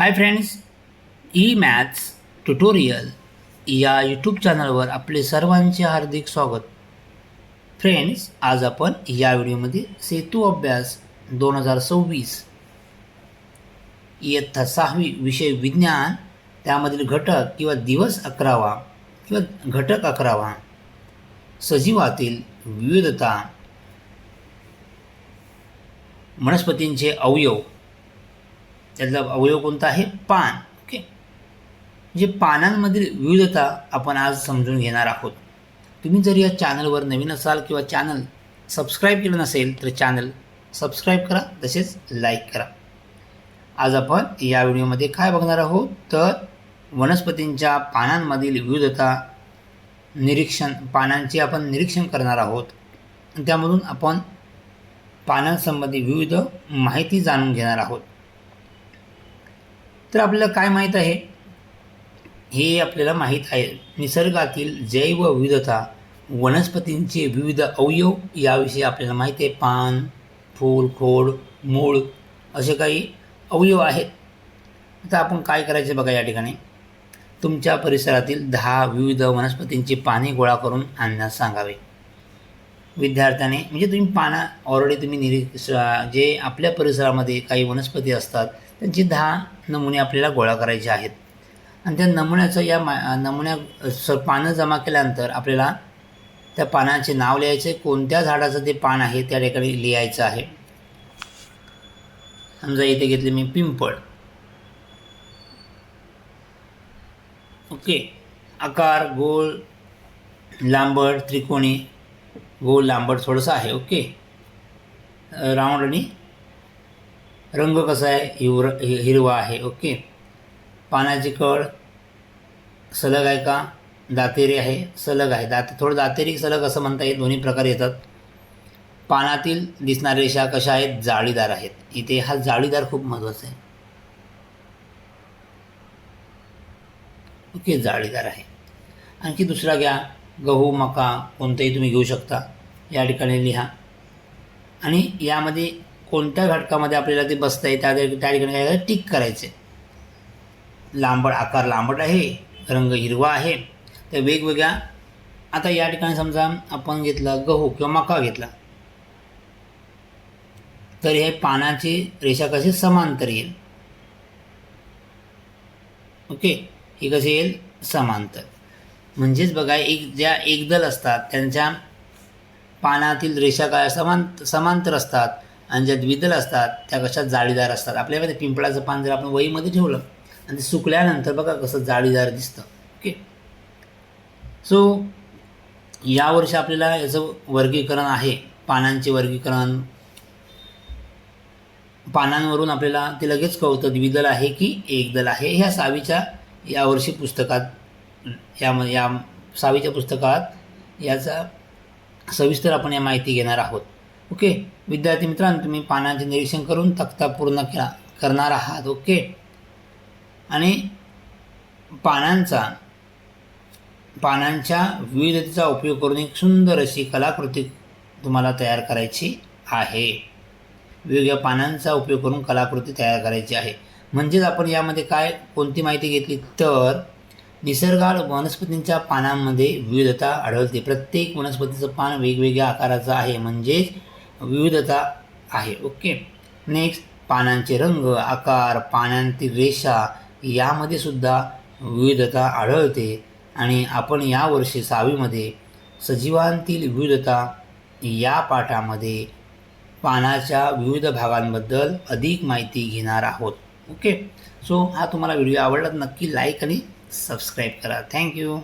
Hi friends, E maths tutorial या YouTube चॅनलवर आपले सर्वांचे हार्दिक स्वागत. फ्रेंड्स, आज आपण या व्हिडिओमध्ये सेतू अभ्यास 2026 इयत्ता 6वी विषय विज्ञान त्यामधील घटक किंवा दिवस 11वा किंवा घटक 11वा सजीवातील विविधता, वनस्पतींचे अवयव, त्यातला अवयव कोणता आहे? पान. ओके, म्हणजे पानांमधील विविधता आपण आज समजून घेणार आहोत. तुम्ही जर या चॅनलवर नवीन असाल किंवा चॅनल सबस्क्राईब केलं नसेल तर चॅनल सबस्क्राईब करा, तसेच लाईक करा. आज आपण या व्हिडिओमध्ये काय बघणार आहोत तर वनस्पतींच्या पानांमधील विविधता पानांचे आपण निरीक्षण करणार आहोत. त्यामधून आपण पानांसंबंधी विविध माहिती जाणून घेणार आहोत. तर आपल्याला काय माहीत आहे? हे आपल्याला माहीत आहे, निसर्गातील जैवविविधता, वनस्पतींचे विविध अवयव याविषयी आपल्याला माहिती आहे. पान, फूल, खोड, मूळ असे काही अवयव आहेत. आता आपण काय करायचे बघा, या ठिकाणी तुमच्या परिसरातील 10 विविध वनस्पतींची पाने गोळा करून आणण्यास सांगावे. विद्यार्थ्याने म्हणजे तुम्ही पाना ऑलरेडी तुम्ही जे आपल्या परिसरामध्ये काही वनस्पती असतात त्यांची 10 नमुने आपल्याला गोळा करायचे आहेत. आणि त्या नमुन्याचं पानं जमा केल्यानंतर आपल्याला त्या पानाचे नाव लिहायचे, कोणत्या झाडाचं ते पान आहे त्या ठिकाणी लिहायचं आहे. समजा इथे घेतले मी पिंपळ. ओके, आकार गोल, लांबट, त्रिकोणी, गोल लांबट थोडंसं आहे. ओके, राऊंड आणि रंग कसा आहे? हिरवा आहे. ओके, पानाची कळ सलग आहे का? दातेरी आहे, सलग आहे. थोडं दातेरी सलग असं म्हणता येईल, दोन्ही प्रकार येतात. पानातील दिसणाऱ्या रेषा कशा आहेत? जाळीदार आहेत. इथे हा जाळीदार खूप महत्त्वाचा आहे. ओके, जाळीदार आहे. आणखी दुसरा घ्या, गहू, मका कोणताही तुम्ही घेऊ शकता, या ठिकाणी लिहा. आणि यामध्ये कोणत्या घटकामध्ये आपल्याला ते बसतं आहे त्या ठिकाणी काय टिक करायचे. लांबट, आकार लांबट आहे, रंग हिरवा आहे. त्या वेगवेगळ्या, आता या ठिकाणी समजा आपण घेतलं गहू किंवा मका घेतला तर हे पानाची रेषा कशी समांतर येईल. ओके, ही कशी येईल? समांतर. म्हणजेच बघा, ज्या एकदल असतात त्यांच्या पानातील रेषा काय समांतर असतात, आणि ज्या द्विदल असतात त्या कशा जाळीदार असतात. आपल्यामध्ये पिंपळाचं पान जर आपण वहीमध्ये ठेवलं आणि ते सुकल्यानंतर बघा कसं जाळीदार दिसतं. ओके, सो यावर्षी आपल्याला याचं वर्गीकरण आहे, पानांचे वर्गीकरण. पानांवरून आपल्याला ते लगेच कळतं द्विदल आहे की एकदल आहे. ह्या 6वीच्या यावर्षी पुस्तकात, या 6वीच्या पुस्तकात याचा सविस्तर आपण या माहिती घेणार आहोत. ओके विद्यार्थी मित्रांनो, तुम्ही पानांचे निरीक्षण करून तक्ता पूर्ण करणार आहात. ओके, आणि पानांच्या विविधतेचा उपयोग करून एक सुंदर अशी कलाकृती तुम्हाला तयार करायची आहे. वेगवेगळ्या पानांचा उपयोग करून कलाकृती तयार करायची आहे. म्हणजेच आपण यामध्ये कोणती माहिती घेतली तर निसर्गात वनस्पतींच्या पानांमध्ये विविधता आढळते. प्रत्येक वनस्पतीचं पान वेगवेगळ्या आकाराचं आहे, म्हणजेच विविधता आहे. ओके, नेक्स्ट, पानांचे रंग, आकार, पानांतील रेषा यामध्ये सुद्धा विविधता आढळते. आणि आपण यावर्षी 6वीमध्ये सजीवांतील विविधता या पाठामध्ये पानाच्या विविध भागांबद्दल अधिक माहिती घेणार आहोत. ओके, सो हा तुम्हाला व्हिडिओ आवडला तर नक्की लाईक आणि सबस्क्राईब करा. थँक्यू.